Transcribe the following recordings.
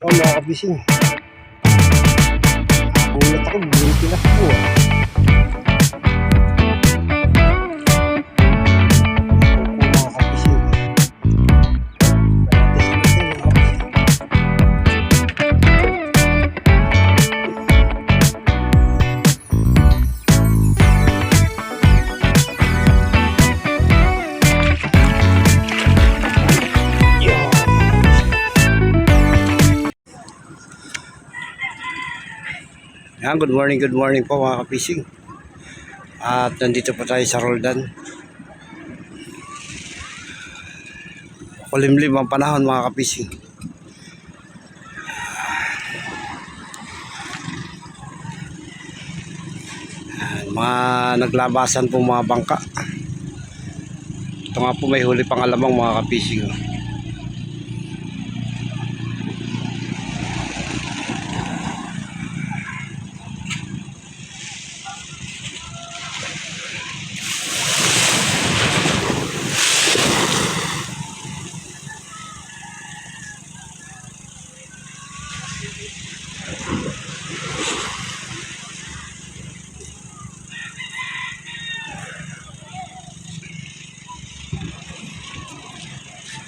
Mga kabising. Nakulat ako, bumili tinakbo ah. Mga kabising. Yan, good morning po mga kapising. At nandito po tayo sa Roldan. Kulimlim ang panahon mga kapising. Yan, mga naglabasan po mga bangka. Ito nga po may huli pang alamang mga kapising.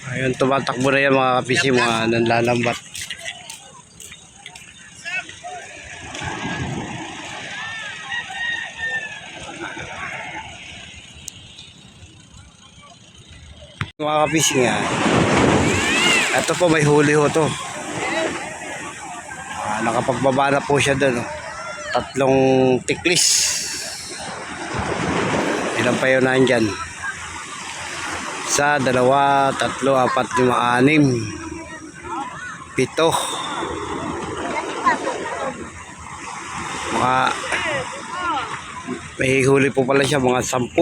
Ayun, tumatakbo na yan mga kapisi, mga nanlalambat. Mga kapisi nga. Ito po, may huli ho to. Nakapagbaba na po siya doon. 3 tiklis. Ilan pa yun nandyan? 1, 2, 3, 4, 5, 6, 7. May huli po pala siya, mga 10.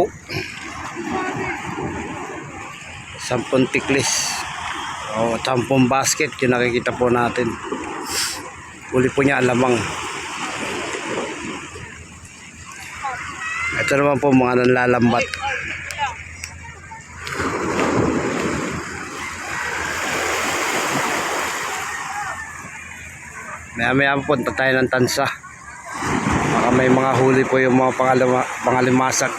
10 tiklis. O 10 basket yung nakikita po natin. Huli po niya alamang. Ito naman po mga nanlalambat. Maya punta tayo ng tansa. Baka may mga huli po yung mga pangalimasag.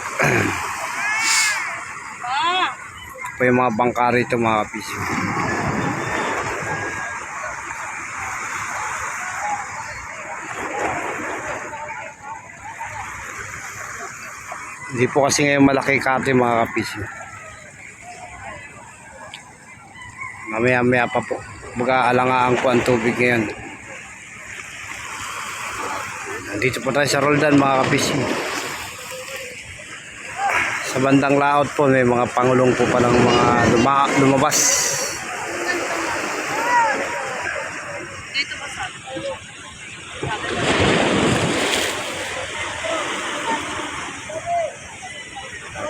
Po yung mga bangka rito mga kapisyo. Hindi po kasi ngayon malaki kate mga kapisyo. Mamaya pa po. Mag-aalangaan po ang tubig ngayon. Nandito po tayo sa Roldan mga kapisyo. Sa bandang laot po may mga pangulong po palang mga lumabas.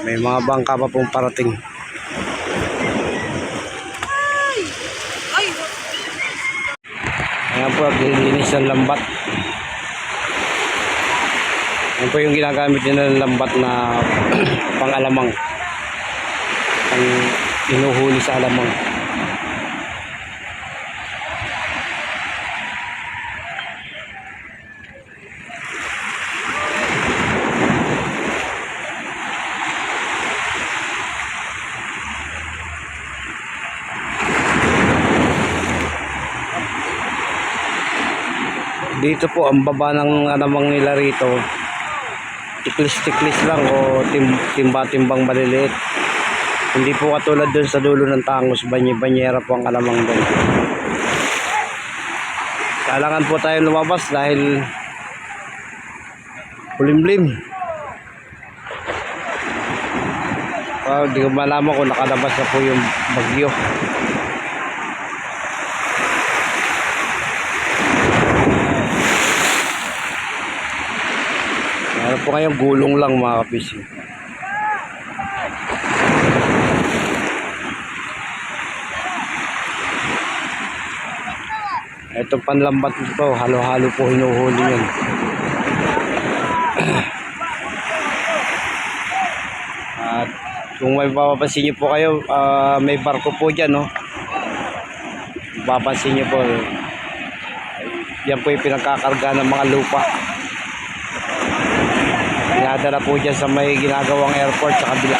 May mga bangka pa pong parating. Ayan po, naglilinis ng lambat. Yan po yung ginagamit nila ng lambat na pang-alamang. Pang inuhuli sa alamang. Dito po ang baba ng alamang nila rito. Tiklis-tiklis lang o timba-timbang maliliit. Hindi po katulad dun sa dulo ng tangos, banyera po ang alamang doon. Kailangan po tayo lumabas dahil kulimlim. Hindi ko malaman kung nakalabas na po yung bagyo. Ano po kayong gulong lang mga kapisyo. Itong panlambat nito, halo-halo po hinuhuli yan. At kung may papapansin nyo po kayo, may barko po dyan, no? Papansin nyo po, Yan po yung pinagkakarga ng mga lupa. Pinadala po dyan sa may ginagawang airport sa kabila.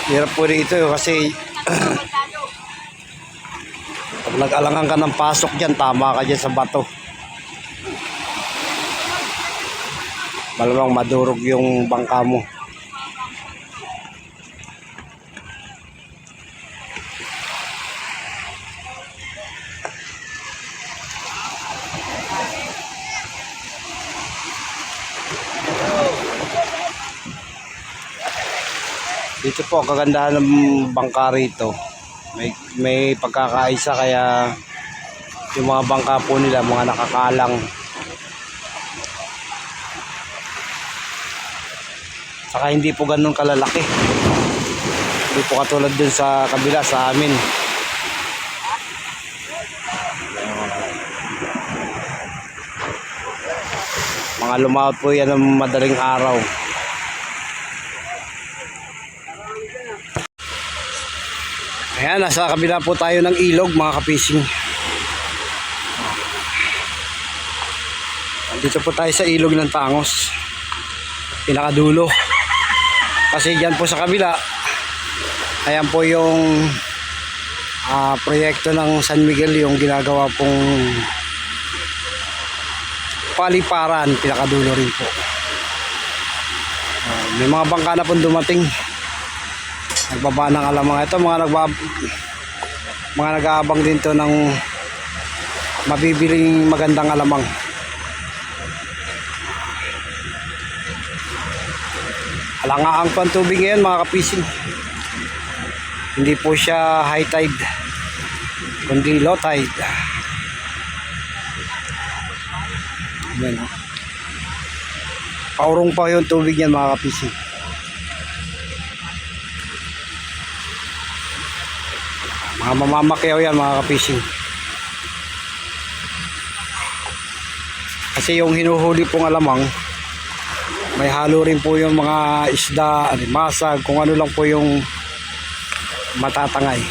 Hirap po dito kasi pag nag-alangan ka ng pasok dyan, tama ka dyan sa bato. Malamang madurog yung bangka mo. Dito po kagandahan ng bangka rito. May pagkakaisa kaya yung mga bangka po nila mga nakakalang. Saka hindi po ganun kalalaki. Hindi po katulad dun sa kabila sa amin. Mga lumawat po yan ng madaling araw. Ayan, nasa kabila po tayo ng ilog mga ka-fishing. Dito po tayo sa ilog ng Tangos. Pinakadulo. Kasi dyan po sa kabila, ayan po yung proyekto ng San Miguel, yung ginagawa pong paliparan, pinakadulo rin po. May mga bangka na po dumating. Nagbaba ng alamang. Ito mga nag-aabang din to ng mabibiling magandang alamang. Alangaang po ang tubig ngayon mga ka-fishing. Hindi po siya high tide, kundi low tide. Ayan. Paurong pa yung tubig niyan mga ka-fishing. Mga mamamakyaw yan mga ka-fishing. Kasi yung hinuhuli pong alamang, may halo rin po yung mga isda, alimasag, kung ano lang po yung matatangay.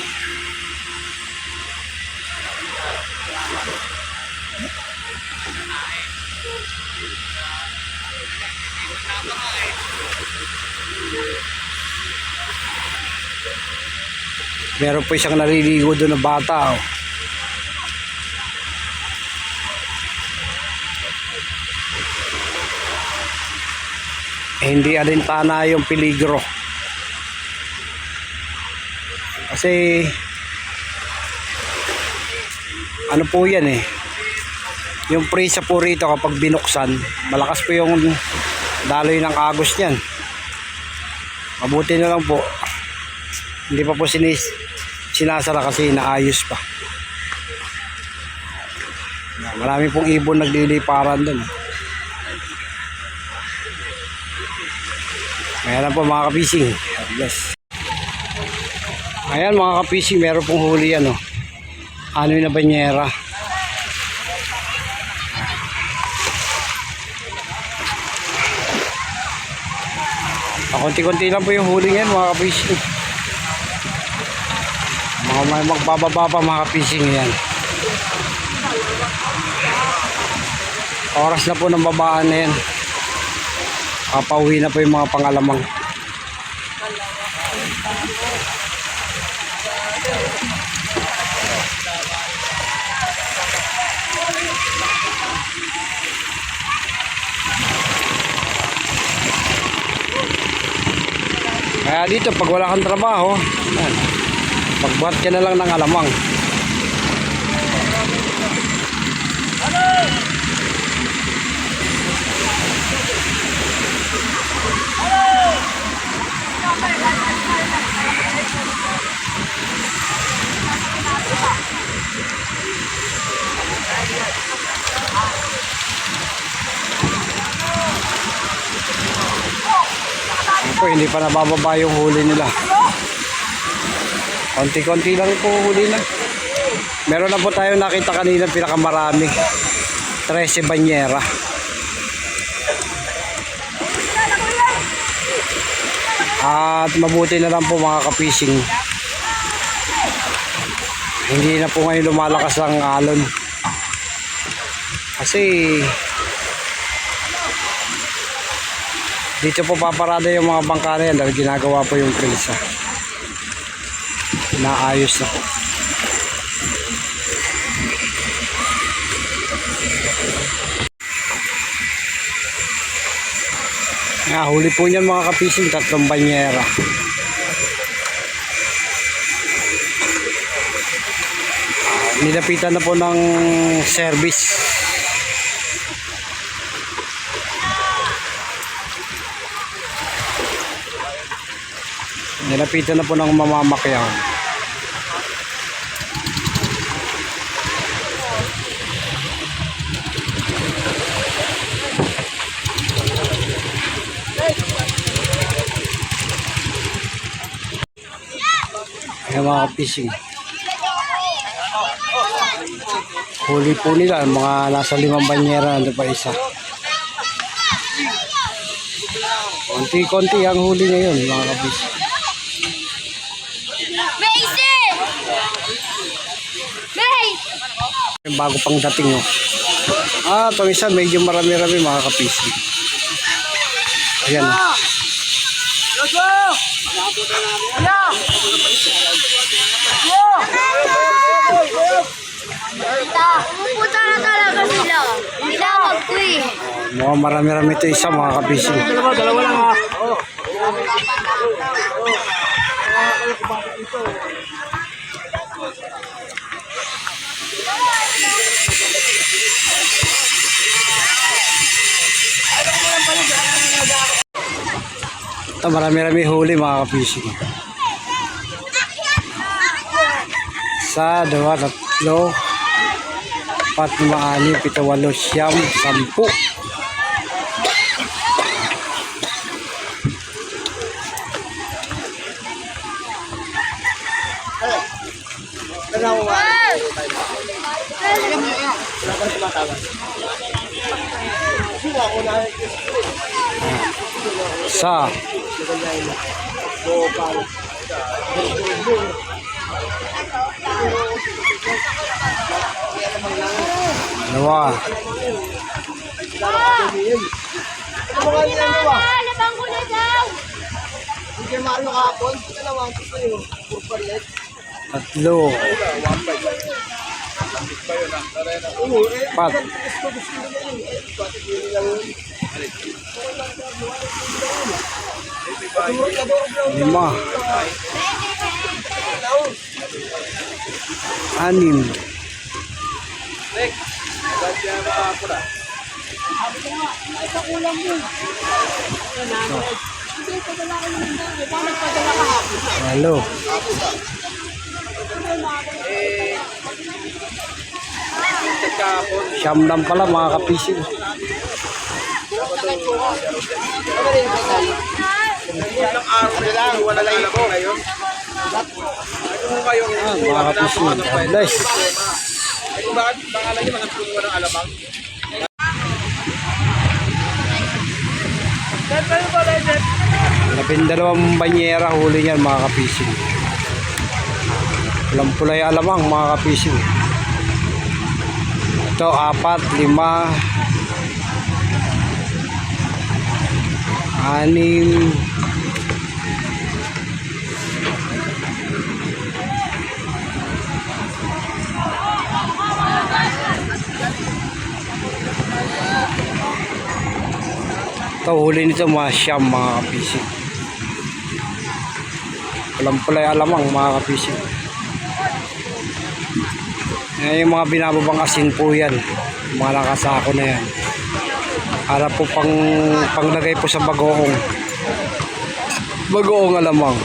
Meron po isang naliligo doon na bata. Hindi alintana yung peligro. Kasi ano po yan yung presa po rito kapag binuksan, malakas po yung daloy ng agos niyan. Mabuti na lang po hindi pa po sinasara kasi inaayos pa. Marami pong ibon nagliliparan doon. Ayan po mga ka-fishing. Yes. Ayan mga ka-fishing, meron pong huli yan. Anoy na banyera. Konti-konti lang po yung huli ngayon mga ka-fishing. May magbababa pa mga ka-fishing yan. Oras na po ng babaan na yan. Papauwi na po yung mga pangalamang. Kaya dito pag wala kang trabaho, pagbuhat ka na lang ng alamang. po, hindi pa nabababa yung huli nila. Konti-konti lang po huli na. Meron na po tayong nakita kanina pinakamarami. 13 banyera. At mabuti na lang po mga kapising. Hindi na po ngayon lumalakas ang alon. Kasi dito po paparada yung mga bangka na yan dahil ginagawa po yung prisa. Naayos na po. Huli po niyan mga kapising, 3 banyera. Nilapitan na po ng service. Nilapitan na po ng mamamakyaw. Ayan mga kapising. Huli po nila, mga nasa 5 banyera, ano pa isa. Konti-konti ang huli ngayon mga kapising. Bago pang dating oh. Itong isa medyo marami-rami mga kapising. Ayan oh. Pupunta na talaga sila. Tinawag ko eh. Mukhang marami-rami ito isa mga kapising. Dalawa lang ha. Ito marami-rami huli mga kapising. 1, 2, 3, 4, 5, 6, 7, 8, 10. Sa dalawa. Labang ko na daw. Tatlo. 4. 5. 6. Halo. Siyam lang pala mga kapising. Ilang araw na lang, wala lang ito ngayon. Mga kapising. Bless. Bakit pangalan niyo mga puno ng alamang? 12 banyera huli niyan mga kapising. Walang pulay alamang mga kapising. Ito 4, 5, 6. Ito huli nito mga 9 mga kapising. Walang pulay alamang mga kapising. Yung mga binababang asin po yan. Mga nakasako na yan. Para po panglagay po sa bagoong. Bagoong alamang.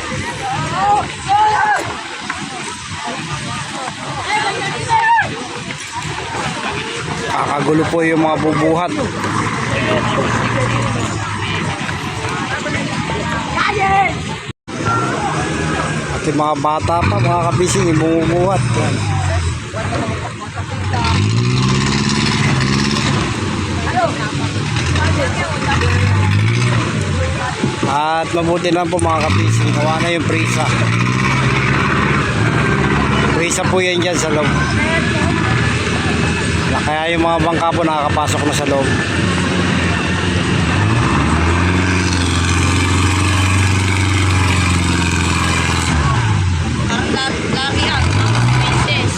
Kakagulo po yung mga bubuhat. Pati mga bata pa, mga kabising, bumubuhat. Yan. At mabuti lang po mga kabising, nawa na yung prisa. Prisa po yan dyan sa loob. Kaya yung mga bangka po nakakapasok na sa loob. Laki ang princess.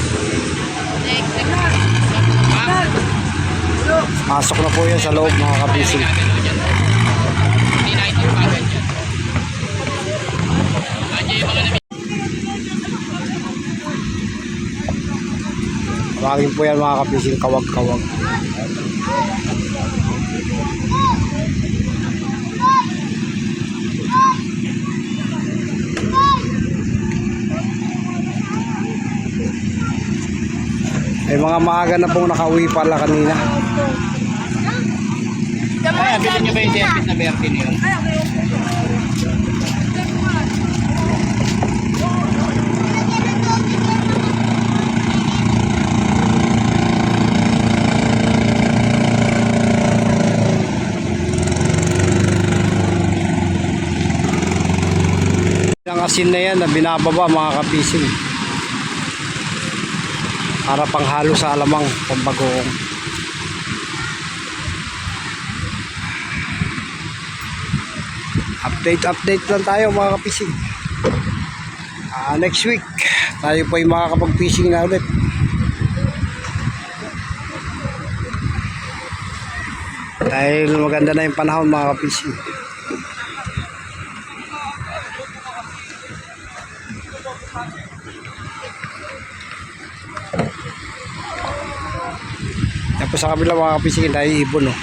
Pasok na po yan sa loob mga kabising. Hindi na ito pa ganyan. Tawagin po yan mga kabising, kawag-kawag. May mga maaga na pong nakauwi pala kanina. Ay, bilhin nyo ba yung service na Bertin yun? Ang asin na yan na binababa mga kapising. Para panghalo sa alamang pambagoong. Update lang tayo mga kapising. Next week tayo po ay makakapag-fishing na ulit. Dahil maganda na yung panahon mga kapising. Tapos sa kabila mga kapising tayo ibon, no?